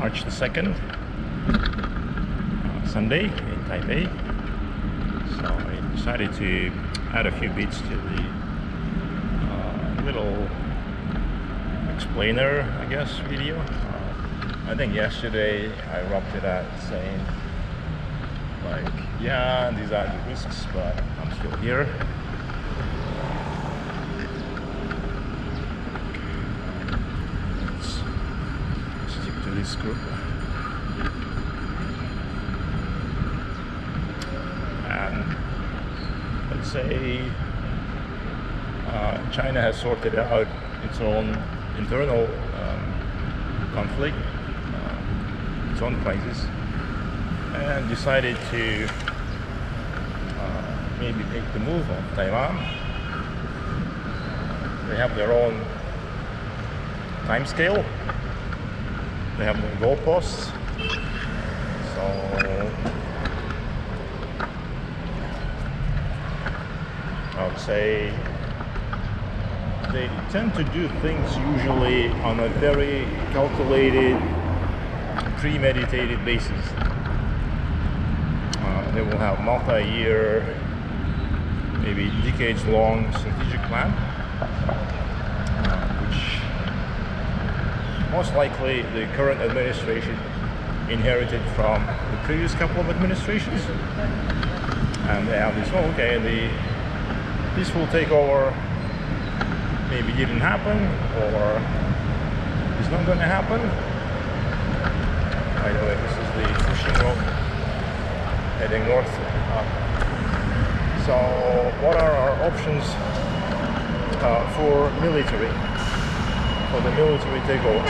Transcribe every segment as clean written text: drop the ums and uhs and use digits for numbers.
March the 2nd, Sunday in Taipei. So I decided to add a few bits to the little explainer, I guess, video. I think yesterday I wrapped it out saying like, yeah, these are the risks, but I'm still here. Let's stick to this group. And let's say China has sorted out its own internal conflict, its own crisis, and decided to maybe take the move on Taiwan. They have their own time scale, they have their goalposts, so I would say they tend to do things usually on a very calculated, premeditated basis. They will have multi-year, maybe decades-long strategic plan, which most likely the current administration inherited from the previous couple of administrations. And they have this, oh, okay, this will take over. Maybe didn't happen, or it's not going to happen. By the way, this is the fishing road heading north. So what are our options for the military takeover?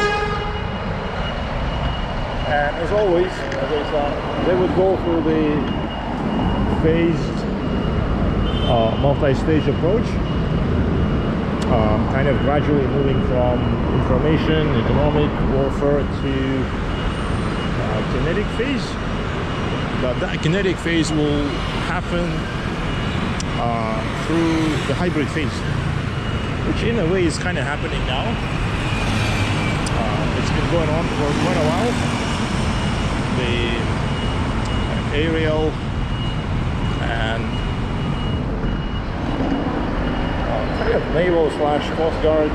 And as always, as I said, they would go through the phased multi-stage approach. Kind of gradually moving from information, economic warfare to kinetic phase. But that kinetic phase will happen through the hybrid phase, which in a way is kind of happening now. It's been going on for quite a while. The aerial and naval / coast guard /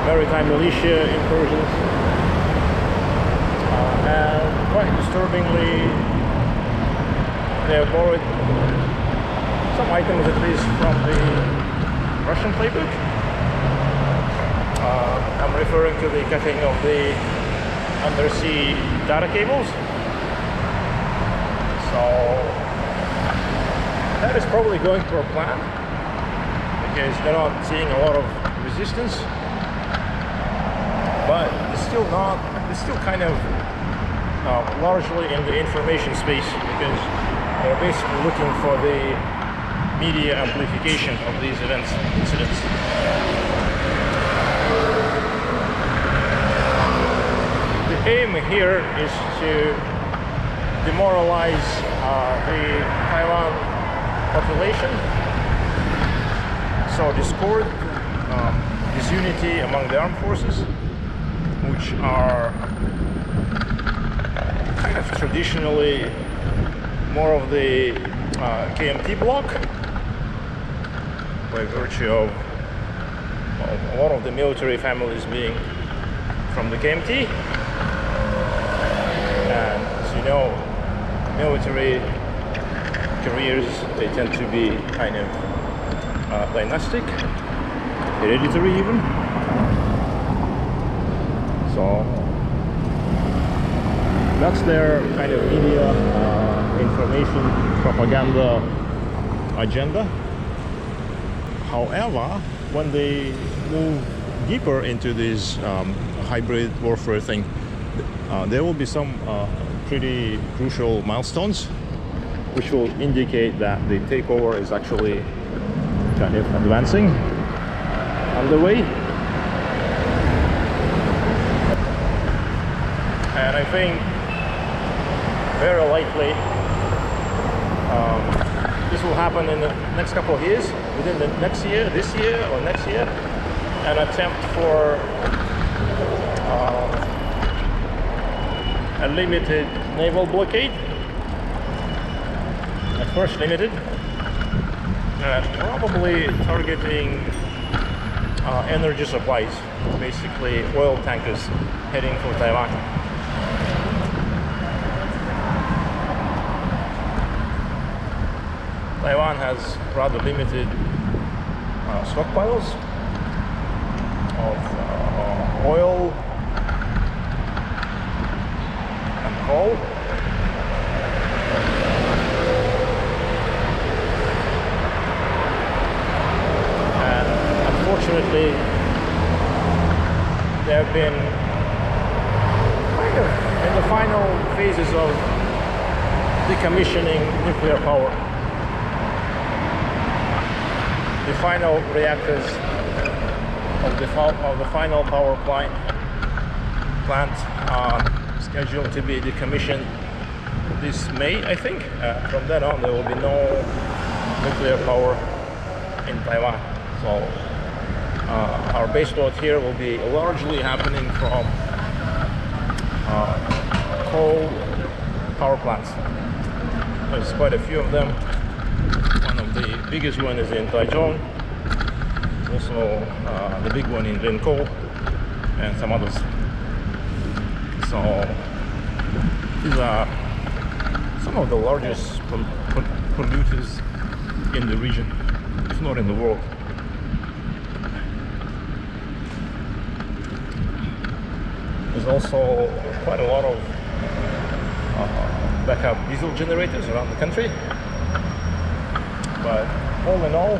maritime militia incursions, and quite disturbingly they have borrowed some items at least from the Russian playbook. I'm referring to the cutting of the undersea data cables. So that is probably going per plan, because they're not seeing a lot of resistance, but it's still kind of largely in the information space, because they're basically looking for the media amplification of these incidents. The aim here is to demoralize the Taiwan population, so discord, disunity among the armed forces, which are kind of traditionally more of the KMT bloc, by virtue of a lot of the military families being from the KMT. And as you know, military careers, they tend to be kind of dynastic, hereditary even. So that's their kind of media, information, propaganda agenda. However, when they move deeper into this hybrid warfare thing, there will be some pretty crucial milestones which will indicate that the takeover is actually kind of advancing on the way. And I think very likely this will happen in the next couple of years, within the next year, this year or next year, an attempt for a limited naval blockade, at first limited, probably targeting energy supplies, basically oil tankers heading for Taiwan. Taiwan has rather limited stockpiles of oil and coal. And unfortunately, they have been kind of in the final phases of decommissioning nuclear power. The final reactors of the final power plant are scheduled to be decommissioned this May, I think. From then on, there will be no nuclear power in Taiwan. So our base load here will be largely happening from coal power plants. There's quite a few of them. One of the biggest one is in Taichung. There's also the big one in Linkou and some others. So these are some of the largest polluters in the region, if not in the world. There's also quite a lot of backup diesel generators around the country. But all in all,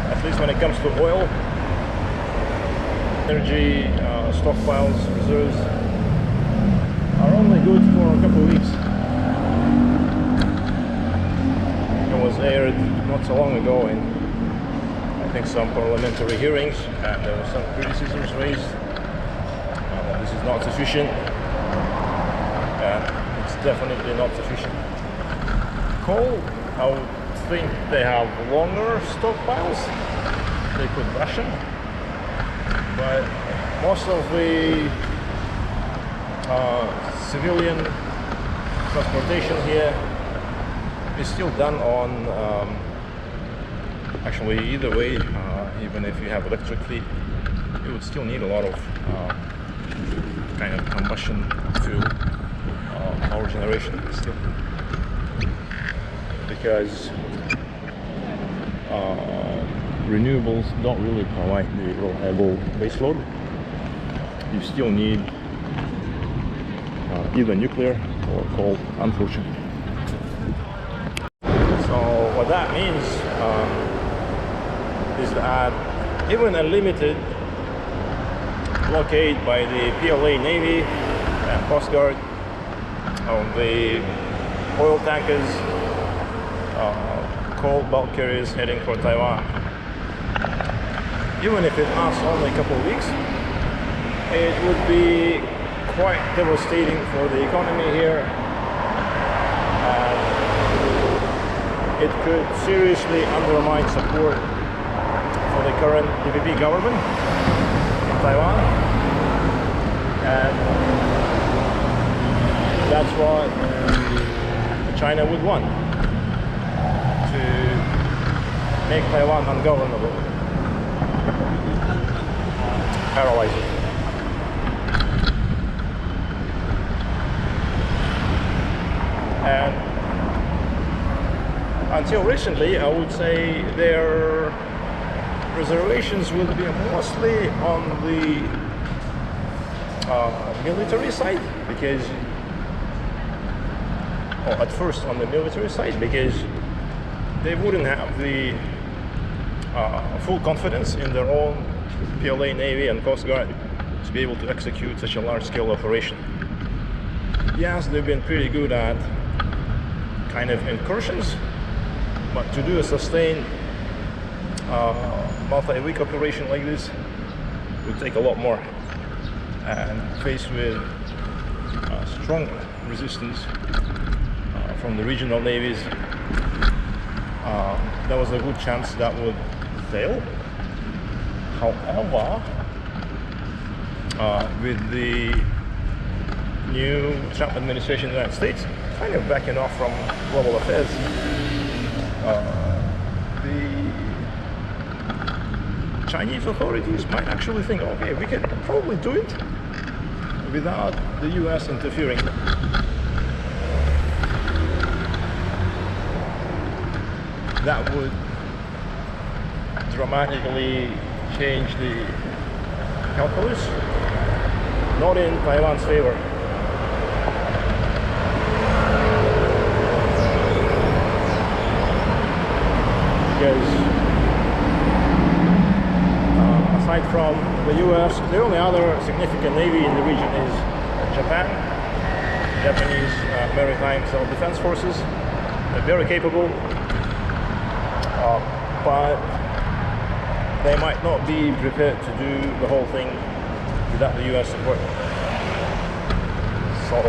at least when it comes to oil, energy stockpiles, reserves are only good for a couple of weeks. It was aired not so long ago in, I think, some parliamentary hearings, and there were some criticisms raised. This is not sufficient, and it's definitely not sufficient. Coal, I would think they have longer stockpiles. They could ration, but most of the civilian transportation here is still done on actually either way. Even if you have electric fleet, you would still need a lot of kind of combustion fuel power generation still, because renewables don't really provide the reliable baseload. You still need either nuclear or coal, unfortunately. So what that means is that even a limited blockade by the PLA Navy and Coast Guard of the oil tankers, coal bulk carriers heading for Taiwan, even if it lasts only a couple of weeks, it would be quite devastating for the economy here. It could seriously undermine support for the current DPP government in Taiwan, and that's what China would want, to make Taiwan ungovernable, paralyze it. And until recently, I would say their reservations will be mostly on the military side, because, or at first on the military side, because they wouldn't have the full confidence in their own PLA Navy and Coast Guard to be able to execute such a large-scale operation. Yes, they've been pretty good at kind of incursions, but to do a sustained multi-week operation like this would take a lot more, and faced with strong resistance from the regional navies, there was a good chance that would fail. However, with the new Trump administration in the United States, kind of backing off from global affairs, the Chinese authorities might actually think, okay, we can probably do it without the US interfering. That would dramatically change the calculus, not in Taiwan's favor. Because aside from the US, the only other significant navy in the region is Japan. Japanese maritime self-defense forces. They're very capable, but they might not be prepared to do the whole thing without the US support. So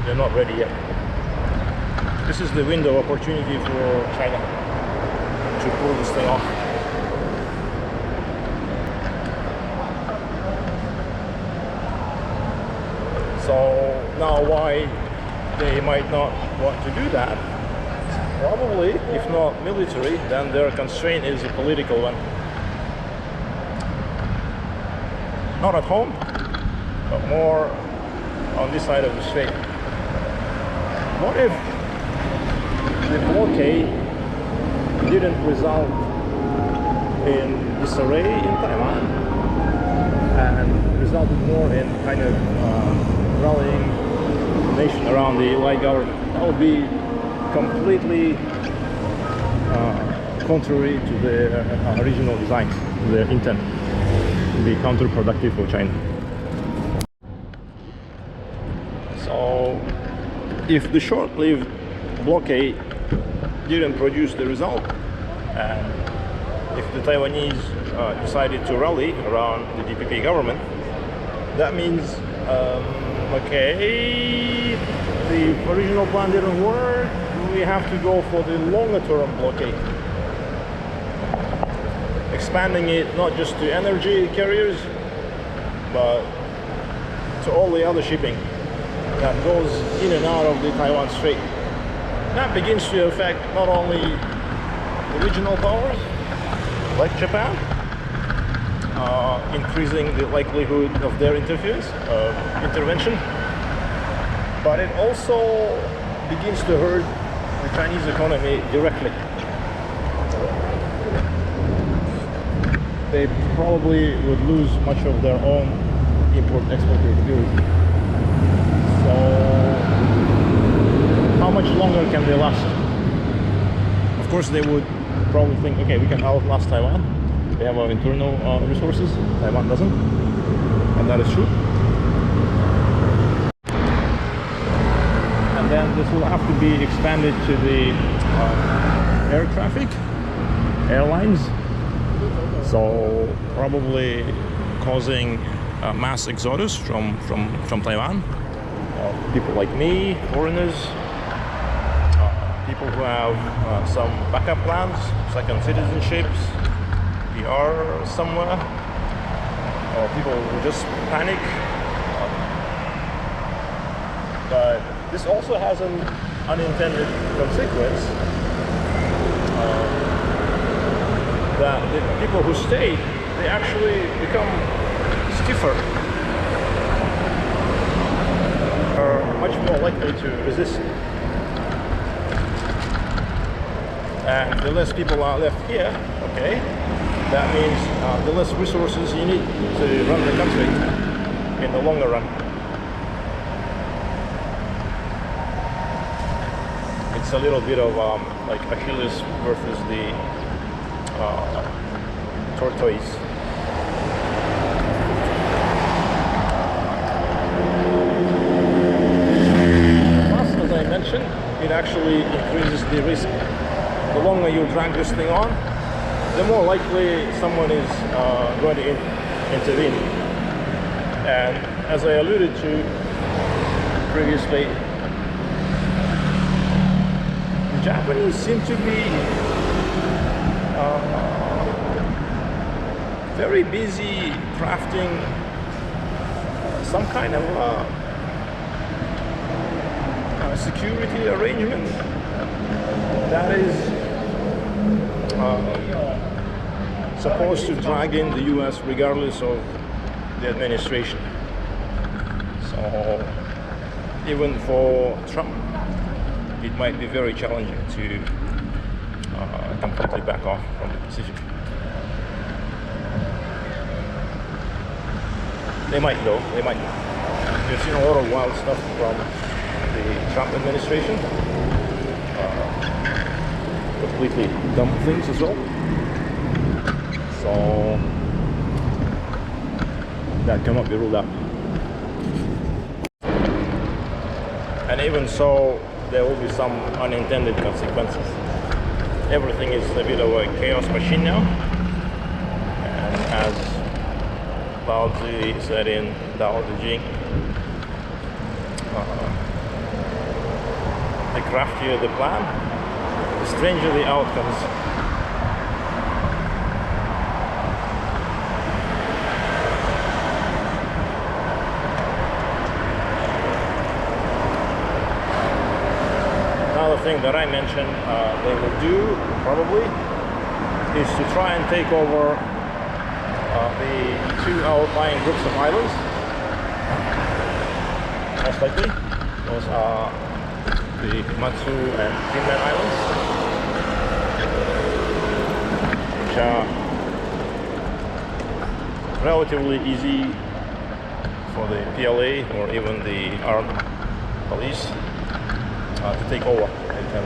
they're not ready yet. This is the window of opportunity for China to pull this thing off. So now why they might not want to do that? Probably, if not military, then their constraint is a political one. Not at home, but more on this side of the strait. What if the blockade didn't result in disarray in Taiwan and resulted more in kind of rallying the nation around the light government? That would be completely contrary to the original design, their intent. It would be counterproductive for China. So if the short-lived blockade didn't produce the result, and if the Taiwanese decided to rally around the DPP government, that means okay, the original plan didn't work, we have to go for the longer term blockade, expanding it not just to energy carriers but to all the other shipping that goes in and out of the Taiwan Strait. That begins to affect not only the regional powers like Japan, increasing the likelihood of their intervention, but it also begins to hurt the Chinese economy directly. They probably would lose much of their own import-export capability. So how much longer can they last? Of course, they would probably think, okay, we can outlast Taiwan. They have our internal resources. Taiwan doesn't, and that is true. And then this will have to be expanded to the air traffic, airlines. So probably causing mass exodus from Taiwan. People like me, foreigners, people who have some backup plans, second citizenships, PR somewhere, or people who just panic. But this also has an unintended consequence, that the people who stay, they actually become stiffer, are much more likely to resist. And the less people are left here, okay, that means the less resources you need to run the country in the longer run. It's a little bit of like Achilles versus the tortoise. Plus, as I mentioned, it actually increases the risk. The longer you drag this thing on, the more likely someone is going to intervene. And as I alluded to previously, the Japanese seem to be very busy crafting some kind of a security arrangement that is supposed to drag in the US regardless of the administration. So even for Trump, it might be very challenging to completely back off from the decision. They might though, they might. We've seen a lot of wild stuff from the Trump administration. Completely dumb things as well. So that cannot be ruled out. And even so, there will be some unintended consequences. Everything is a bit of a chaos machine now. And as Lao Tzu said in Tao Te Ching, the craftier the plan, the stranger the outcomes. Another thing that I mentioned they will do probably is to try and take over the two outlying groups of islands. Most likely, those are the Matsu and Kinmen Islands, which are relatively easy for the PLA or even the armed police to take over. They can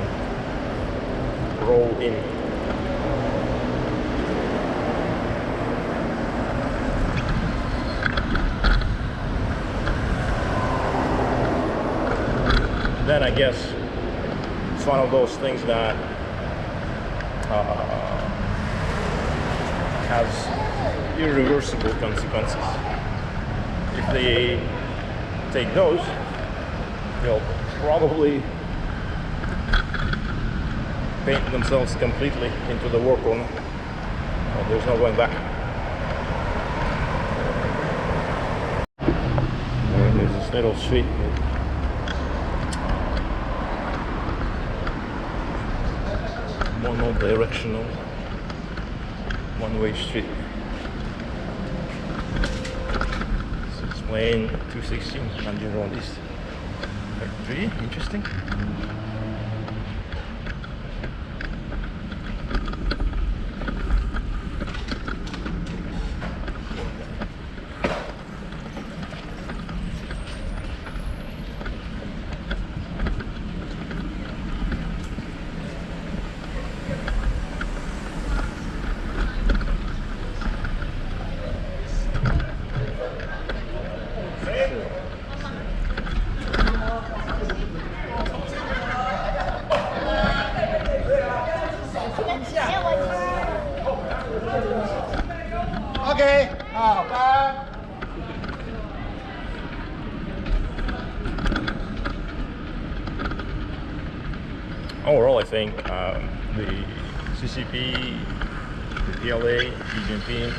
roll in. Then I guess it's one of those things that has irreversible consequences. If they take those, they'll probably paint themselves completely into the war corner. There's no going back. And there's this little street with mono-directional one-way street. So it's lane 216, Nanjing Rd East. Factory, interesting. Okay, bye. Overall, I think the CCP, the PLA, Xi Jinping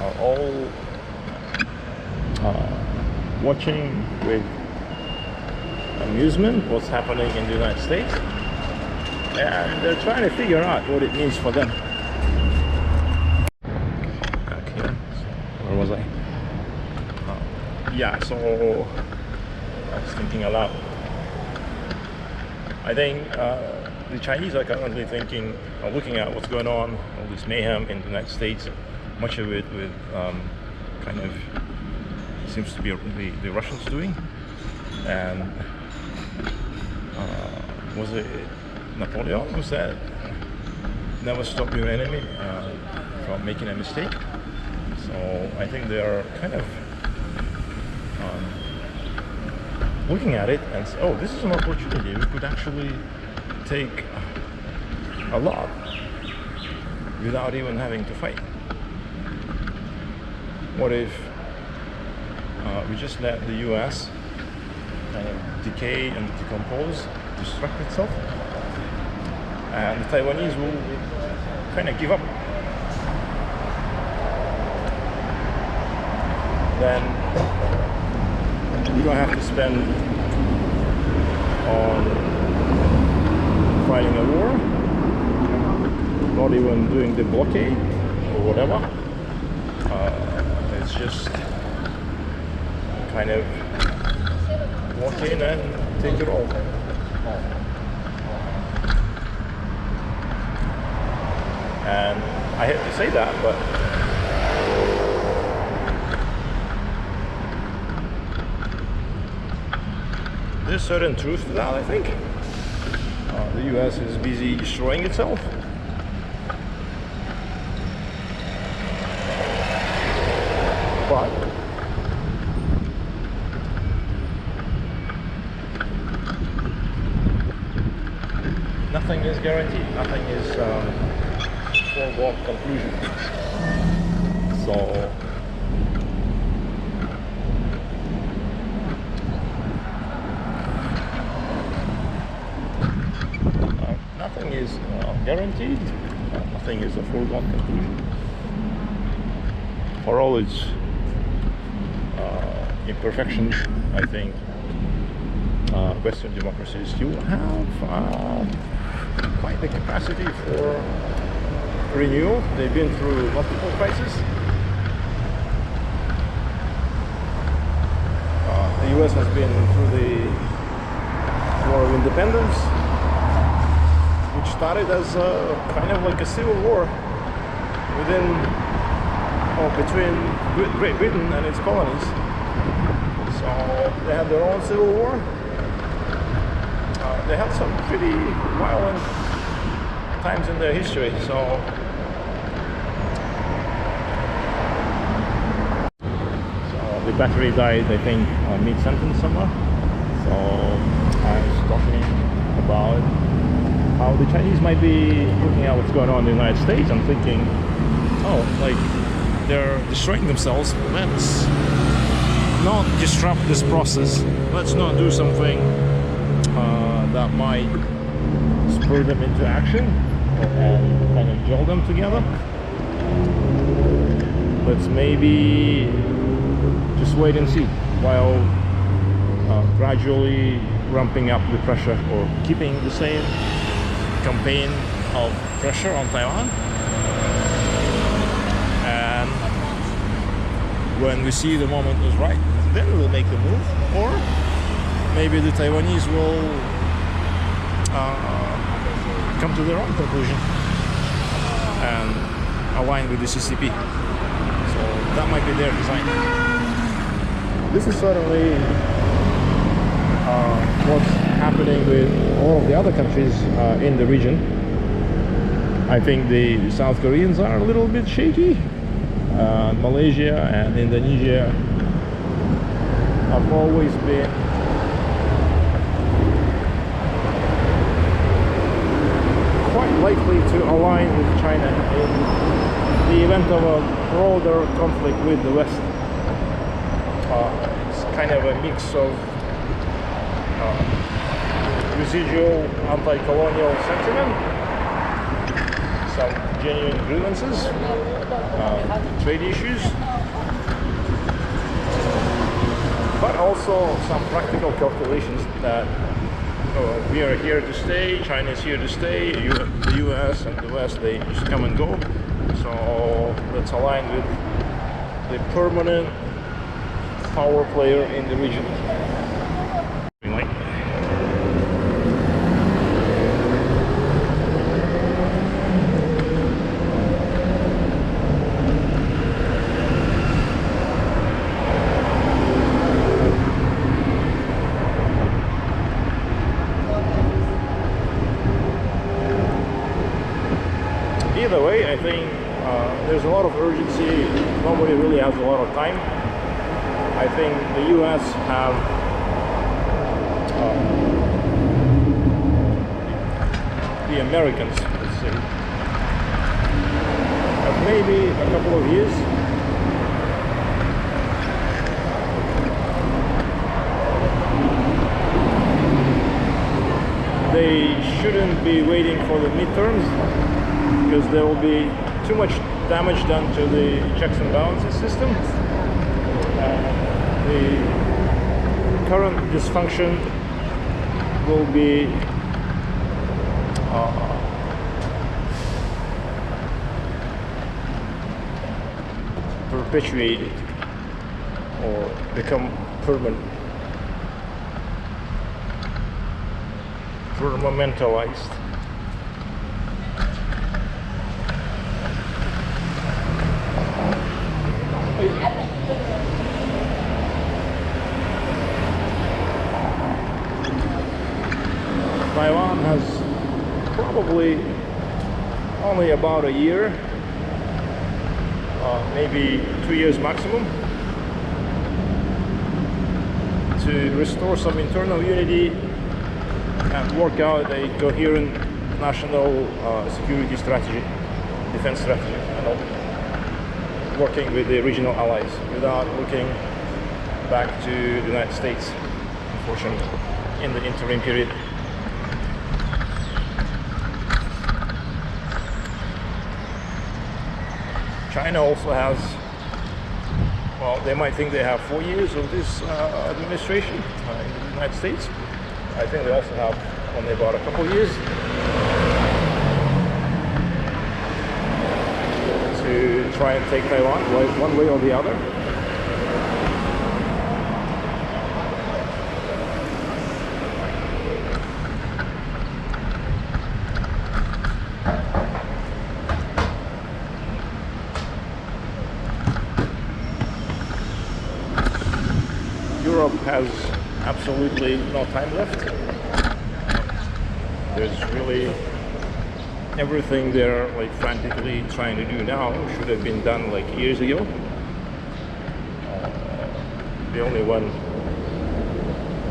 are all watching with amusement what's happening in the United States, and they're trying to figure out what it means for them. Okay, where was I? Yeah, so I was thinking aloud. I think the Chinese are currently thinking, looking at what's going on, all this mayhem in the United States, much of it with kind of seems to be the Russians doing, and was it Napoleon who said, "Never stop your enemy from making a mistake"? So I think they are kind of looking at it and say, oh, this is an opportunity. We could actually take a lot without even having to fight. What if we just let the US kind of decay and decompose, destruct itself, and the Taiwanese will kind of give up? Then you don't have to spend on fighting a war, not even doing the blockade or whatever. It's just kind of walk in and take it all. And I hate to say that, but there's certain truth to that, I think. The US is busy destroying itself. But nothing is guaranteed. Nothing is foregone conclusion. So nothing is guaranteed. Nothing is a foregone conclusion. For all its imperfections, I think Western democracies still have quite the capacity for renewal. They've been through multiple crises. The US has been through the War of Independence, which started as kind of like a civil war between Great Britain and its colonies. So they had their own civil war. They had some pretty violent times in their history. So the battery died, I think, mid-sentence somewhere. So I was talking about how the Chinese might be looking at what's going on in the United States and thinking, oh, like, they're destroying themselves. Let's not disrupt this process. Let's not do something that might spur them into action and kind of gel them together. Let's maybe just wait and see while gradually ramping up the pressure or keeping the same campaign of pressure on Taiwan. And when we see the moment is right, then we'll make the move. Or maybe the Taiwanese will come to their own conclusion and align with the CCP. So that might be their design. This is certainly what's happening with all of the other countries in the region. I think the South Koreans are a little bit shaky. Malaysia and Indonesia have always been quite likely to align with China in the event of a broader conflict with the West. It's kind of a mix of residual anti-colonial sentiment, some genuine grievances, trade issues, but also some practical calculations that we are here to stay, China is here to stay, the US and the West, they just come and go. So let's align with the permanent power player in the region. Either way, I think there's a lot of urgency. Nobody really has a lot of time. I think the US have the Americans, let's say, have maybe a couple of years they shouldn't be waiting for the midterms, because there will be too much damage done to the checks and balances system. The current dysfunction will be perpetuated or become permanentalized. Taiwan has probably only about a year, maybe 2 years maximum, to restore some internal unity and work out a coherent national security strategy, defense strategy, and all, working with the regional allies without looking back to the United States, unfortunately, in the interim period. China also has, well, they might think they have 4 years of this administration in the United States. I think they also have only about a couple years to try and take Taiwan one way or the other. Europe has absolutely no time left. There's really everything they're like frantically trying to do now should have been done like years ago. The only one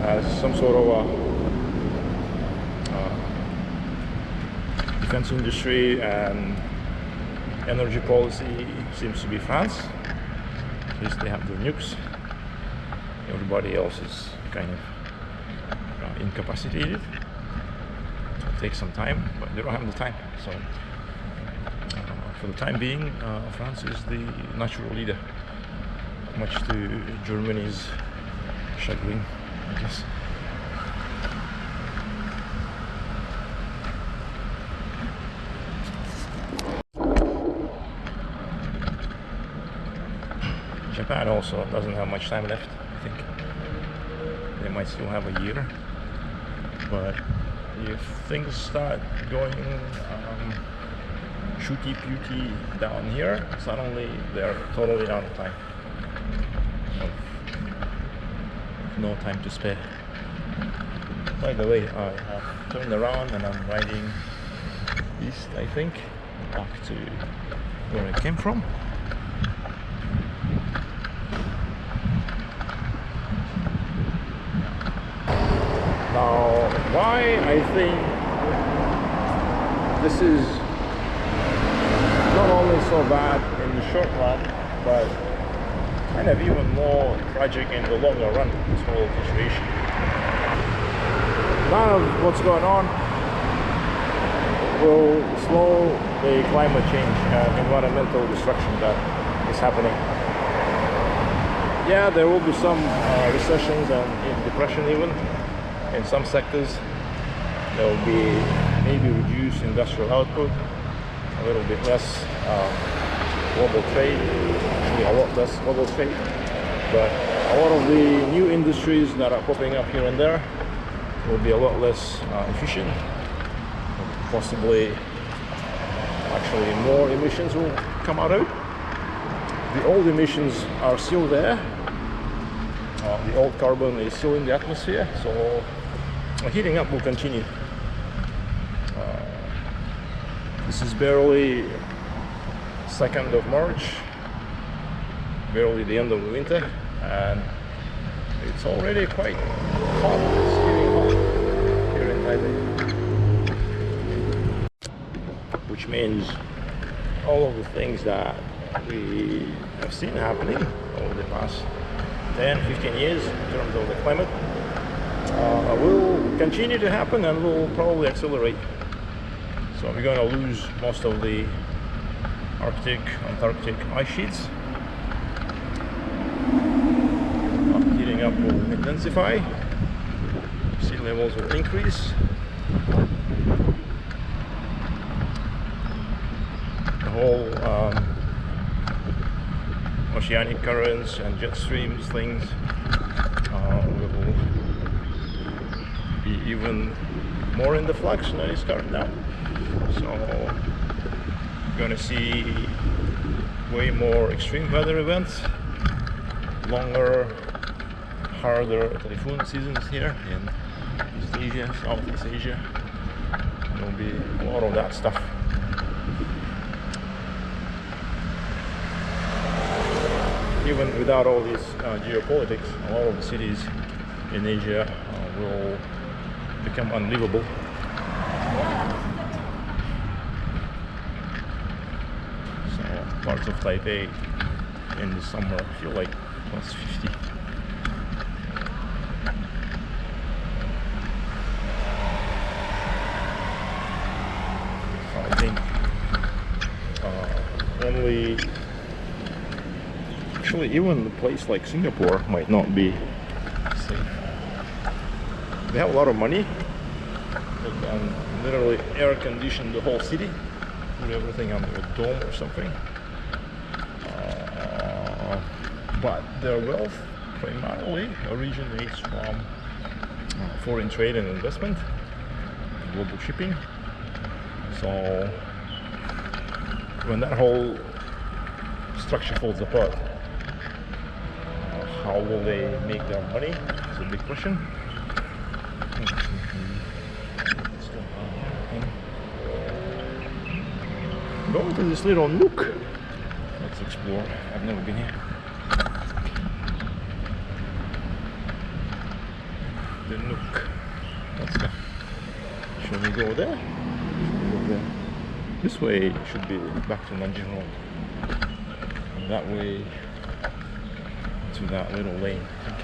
has some sort of a defense industry and energy policy seems to be France. At least they have their nukes. Everybody else is kind of incapacitated. It'll take some time, but they don't have the time. So, for the time being, France is the natural leader, much to Germany's chagrin, I guess. Japan also doesn't have much time left. I think they might still have a year, but if things start going shooty-pooty down here, suddenly they're totally out of time. No time to spare. By the way, I have turned around and I'm riding east, I think, back to where I came from. Now, why I think this is not only so bad in the short run, but kind of even more tragic in the longer run, this whole situation. None of what's going on will slow the climate change and environmental destruction that is happening. Yeah, there will be some recessions and depression even. In some sectors, there will be maybe reduced industrial output, a little bit less global trade, actually a lot less global trade. But a lot of the new industries that are popping up here and there will be a lot less efficient. Possibly, actually, more emissions will come out. The old emissions are still there. The old carbon is still in the atmosphere, so heating up will continue. This is barely 2nd of March, barely the end of the winter, and it's already quite hot. It's getting hot here in Taipei, which means all of the things that we have seen happening over the past 10-15 years in terms of the climate will continue to happen and will probably accelerate. So we're going to lose most of the Arctic, Antarctic ice sheets. Heating up will intensify. Sea levels will increase. The whole oceanic currents and jet streams things will be even more in the flux than it started now. So we're gonna see way more extreme weather events, longer, harder typhoon seasons here in East Asia, Southeast Asia. There will be a lot of that stuff. Even without all this geopolitics, a lot of the cities in Asia will become unlivable. So parts of Taipei in the summer feel like plus 50. So I think only actually even a place like Singapore might not be safe. They have a lot of money. They can literally air condition the whole city, put everything under a dome or something. But their wealth primarily originates from foreign trade and investment, global shipping. So when that whole structure falls apart, how will they make their money? It's a big question. Going to this little nook. Let's explore. I've never been here. The nook. Let's go. Shall we go there? Go there. This way should be back to Nanjing Road. And that way to that little lane, I think.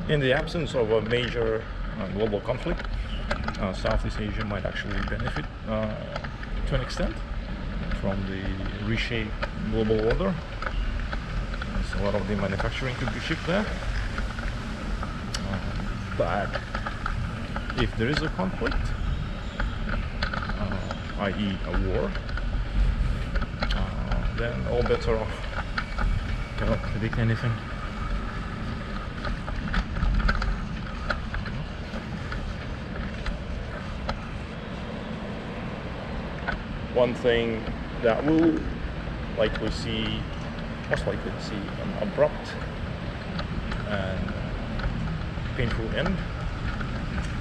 In the absence of a major global conflict, Southeast Asia might actually benefit to an extent from the reshaped global order. So a lot of the manufacturing could be shipped there. But if there is a conflict, i.e. a war, then all bets are off. Cannot predict anything. One thing that we'll likely see, most likely to see an abrupt and painful end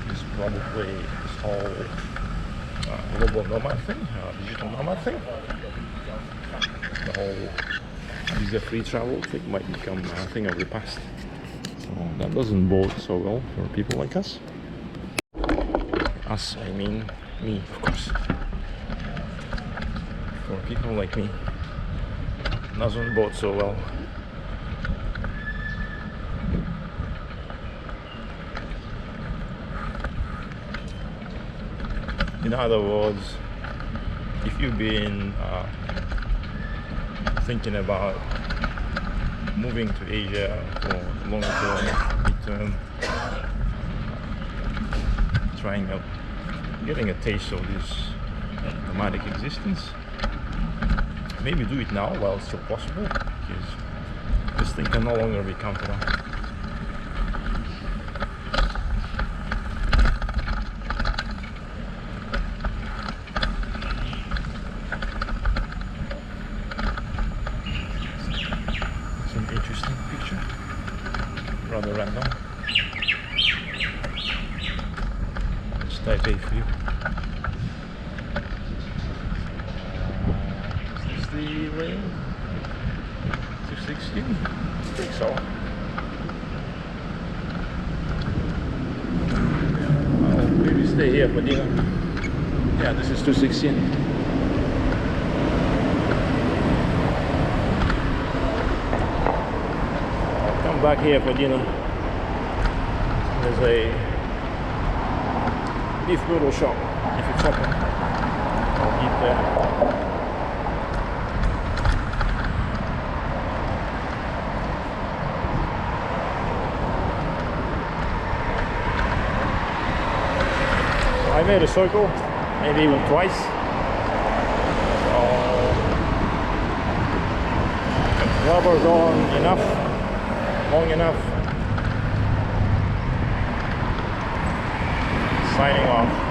is probably this whole global nomad thing, digital nomad thing. The whole visa-free travel thing might become a thing of the past. So that doesn't bode so well for people like us. Us, I mean me, of course. For people like me, doesn't bode so well. In other words, if you've been thinking about moving to Asia for long term, mid-term, trying out, getting a taste of this nomadic existence, maybe do it now while it's still possible, because this thing can no longer be counted on. It's an interesting picture, rather random. It's Taipei for you. The lane 216? I think so. I'll maybe stay here for dinner. Yeah, this is 216. I'll come back here for dinner. There's a beef noodle shop if you're shopping. I'll eat there. I made a circle, maybe even twice. So rubber gone enough, long enough. Signing off.